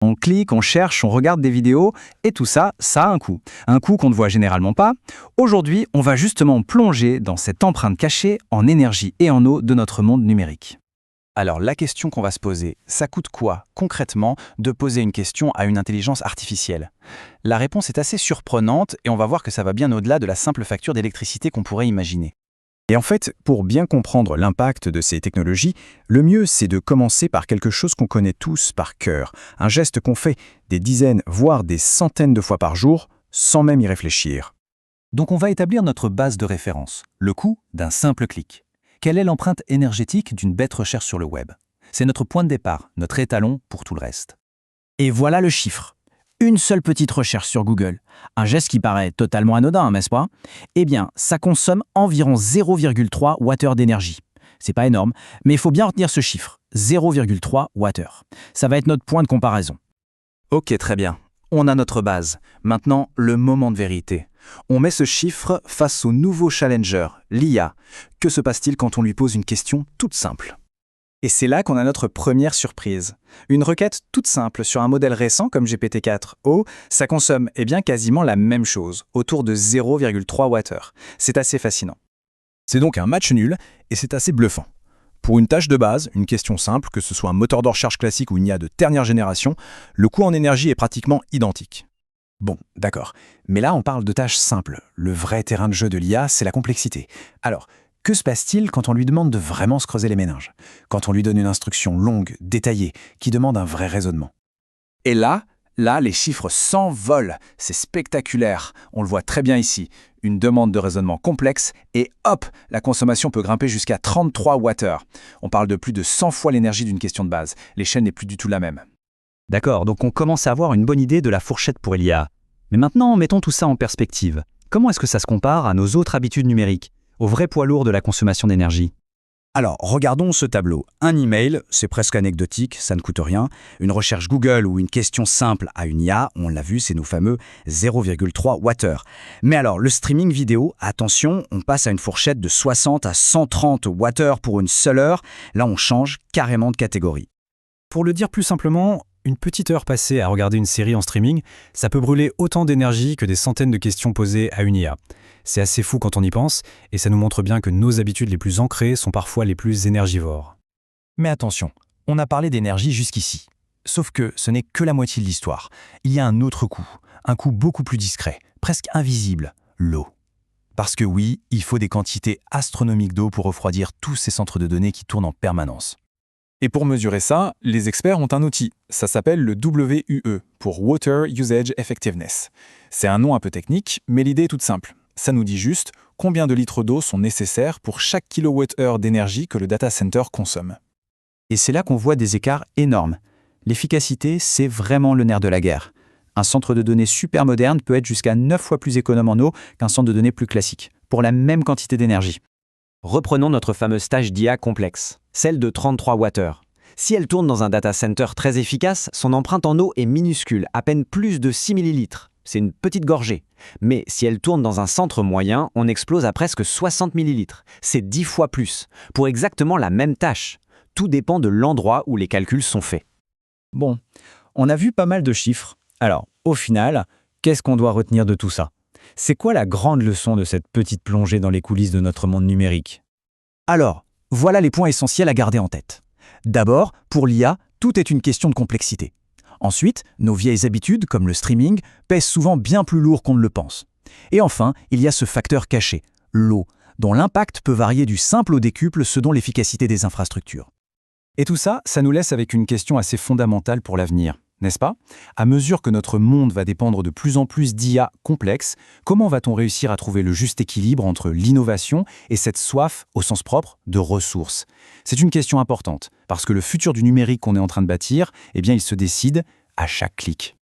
On clique, on cherche, on regarde des vidéos, et tout ça, ça a un coût. Un coût qu'on ne voit généralement pas. Aujourd'hui, on va justement plonger dans cette empreinte cachée en énergie et en eau de notre monde numérique. Alors la question qu'on va se poser, ça coûte quoi, concrètement, de poser une question à une intelligence artificielle? La réponse est assez surprenante et on va voir que ça va bien au-delà de la simple facture d'électricité qu'on pourrait imaginer. Et en fait, pour bien comprendre l'impact de ces technologies, le mieux c'est de commencer par quelque chose qu'on connaît tous par cœur, un geste qu'on fait des dizaines, voire des centaines de fois par jour, sans même y réfléchir. Donc on va établir notre base de référence, le coût d'un simple clic. Quelle est l'empreinte énergétique d'une bête recherche sur le web? C'est notre point de départ, notre étalon pour tout le reste. Et voilà le chiffre. Une seule petite recherche sur Google, un geste qui paraît totalement anodin, n'est-ce pas? Eh bien, ça consomme environ 0,3 Wh d'énergie. C'est pas énorme, mais il faut bien retenir ce chiffre, 0,3 Wh. Ça va être notre point de comparaison. Ok, très bien. On a notre base. Maintenant, le moment de vérité. On met ce chiffre face au nouveau challenger, l'IA. Que se passe-t-il quand on lui pose une question toute simple? Et c'est là qu'on a notre première surprise. Une requête toute simple sur un modèle récent comme GPT-4o, ça consomme quasiment la même chose, autour de 0,3 Wh. C'est assez fascinant. C'est donc un match nul et c'est assez bluffant. Pour une tâche de base, une question simple, que ce soit un moteur de recherche classique ou une IA de dernière génération, le coût en énergie est pratiquement identique. Bon, d'accord. Mais là, on parle de tâches simples. Le vrai terrain de jeu de l'IA, c'est la complexité. Alors, que se passe-t-il quand on lui demande de vraiment se creuser les méninges? Quand on lui donne une instruction longue, détaillée, qui demande un vrai raisonnement? Et là, les chiffres s'envolent. C'est spectaculaire. On le voit très bien ici. Une demande de raisonnement complexe et hop, la consommation peut grimper jusqu'à 33 Wh. On parle de plus de 100 fois l'énergie d'une question de base. L'échelle n'est plus du tout la même. D'accord, donc on commence à avoir une bonne idée de la fourchette pour l'IA. Mais maintenant, mettons tout ça en perspective. Comment est-ce que ça se compare à nos autres habitudes numériques, au vrai poids lourd de la consommation d'énergie? Alors, regardons ce tableau. Un email, c'est presque anecdotique, ça ne coûte rien. Une recherche Google ou une question simple à une IA, on l'a vu, c'est nos fameux 0,3 Wh. Mais alors, le streaming vidéo, attention, on passe à une fourchette de 60 à 130 Wh pour une seule heure. Là, on change carrément de catégorie. Pour le dire plus simplement, une petite heure passée à regarder une série en streaming, ça peut brûler autant d'énergie que des centaines de questions posées à une IA. C'est assez fou quand on y pense, et ça nous montre bien que nos habitudes les plus ancrées sont parfois les plus énergivores. Mais attention, on a parlé d'énergie jusqu'ici. Sauf que ce n'est que la moitié de l'histoire. Il y a un autre coût, un coût beaucoup plus discret, presque invisible, l'eau. Parce que oui, il faut des quantités astronomiques d'eau pour refroidir tous ces centres de données qui tournent en permanence. Et pour mesurer ça, les experts ont un outil. Ça s'appelle le WUE, pour Water Usage Effectiveness. C'est un nom un peu technique, mais l'idée est toute simple. Ça nous dit juste combien de litres d'eau sont nécessaires pour chaque kilowattheure d'énergie que le data center consomme. Et c'est là qu'on voit des écarts énormes. L'efficacité, c'est vraiment le nerf de la guerre. Un centre de données super moderne peut être jusqu'à 9 fois plus économe en eau qu'un centre de données plus classique, pour la même quantité d'énergie. Reprenons notre fameuse tâche d'IA complexe, celle de 33 Wh. Si elle tourne dans un data center très efficace, son empreinte en eau est minuscule, à peine plus de 6 ml. C'est une petite gorgée. Mais si elle tourne dans un centre moyen, on explose à presque 60 ml. C'est 10 fois plus, pour exactement la même tâche. Tout dépend de l'endroit où les calculs sont faits. Bon, on a vu pas mal de chiffres. Alors, au final, qu'est-ce qu'on doit retenir de tout ça? C'est quoi la grande leçon de cette petite plongée dans les coulisses de notre monde numérique? Alors, voilà les points essentiels à garder en tête. D'abord, pour l'IA, tout est une question de complexité. Ensuite, nos vieilles habitudes, comme le streaming, pèsent souvent bien plus lourd qu'on ne le pense. Et enfin, il y a ce facteur caché, l'eau, dont l'impact peut varier du simple au décuple selon l'efficacité des infrastructures. Et tout ça, ça nous laisse avec une question assez fondamentale pour l'avenir, n'est-ce pas? À mesure que notre monde va dépendre de plus en plus d'IA complexes, comment va-t-on réussir à trouver le juste équilibre entre l'innovation et cette soif, au sens propre, de ressources? C'est une question importante, parce que le futur du numérique qu'on est en train de bâtir, il se décide à chaque clic.